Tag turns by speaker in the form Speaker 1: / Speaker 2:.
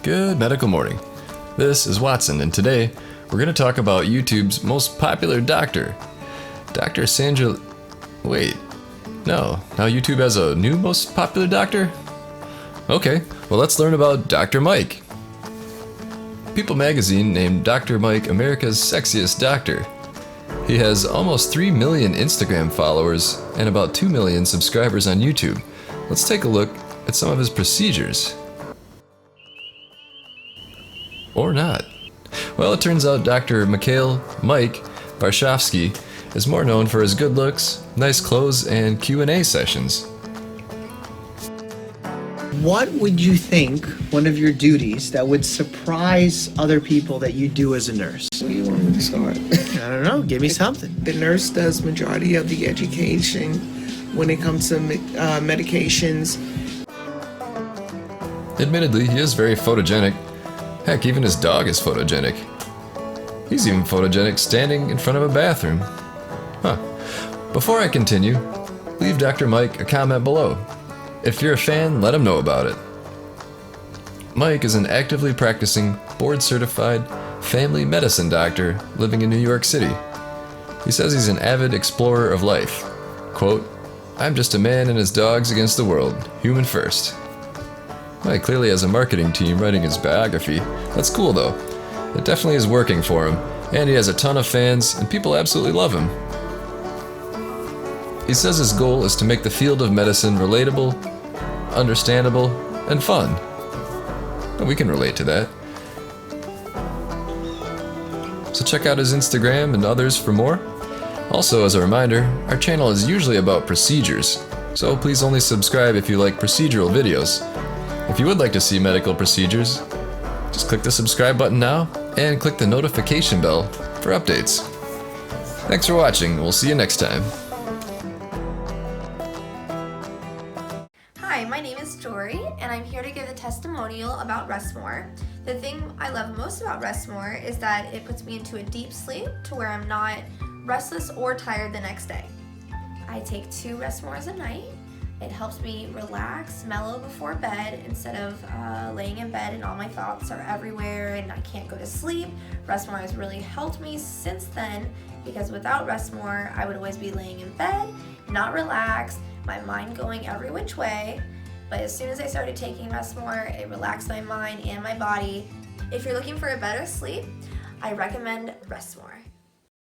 Speaker 1: Good medical morning. This is Watson, and today we're going to talk about YouTube's most popular doctor, Dr. Sandra. Wait, no, now YouTube has a new most popular doctor? Okay, well let's learn about Dr. Mike. People magazine named Dr. Mike America's sexiest doctor. He has almost 3 million Instagram followers and about 2 million subscribers on YouTube. Let's take a look at some of his procedures. Or not. Well, it turns out Dr. Mikhail Mike Varshavsky is more known for his good looks, nice clothes, and Q&A sessions.
Speaker 2: What would you think one of your duties that would surprise other people that you do as a nurse?
Speaker 3: Where do you want me to start?
Speaker 2: I don't know. Give me something.
Speaker 3: The nurse does majority of the education when it comes to medications.
Speaker 1: Admittedly, he is very photogenic. Heck, even his dog is photogenic. He's even photogenic standing in front of a bathroom. Huh. Before I continue, leave Dr. Mike a comment below. If you're a fan, let him know about it. Mike is an actively practicing, board-certified family medicine doctor living in New York City. He says he's an avid explorer of life. Quote, "I'm just a man and his dogs against the world, human first." Mike clearly has a marketing team writing his biography. That's cool though. It definitely is working for him, and he has a ton of fans, and people absolutely love him. He says his goal is to make the field of medicine relatable, understandable, and fun. And we can relate to that. So check out his Instagram and others for more. Also, as a reminder, our channel is usually about procedures, so please only subscribe if you like procedural videos. If you would like to see medical procedures, just click the subscribe button now and click the notification bell for updates. Thanks for watching. We'll see you next time.
Speaker 4: Hi, my name is Jory, and I'm here to give a testimonial about Rest More. The thing I love most about Rest More is that it puts me into a deep sleep to where I'm not restless or tired the next day. I take 2 Rest Mores a night. It helps me relax, mellow before bed instead of laying in bed and all my thoughts are everywhere and I can't go to sleep. Rest More has really helped me since then, because without Rest More, I would always be laying in bed, not relaxed, my mind going every which way. But as soon as I started taking Rest More, it relaxed my mind and my body. If you're looking for a better sleep, I recommend Rest More.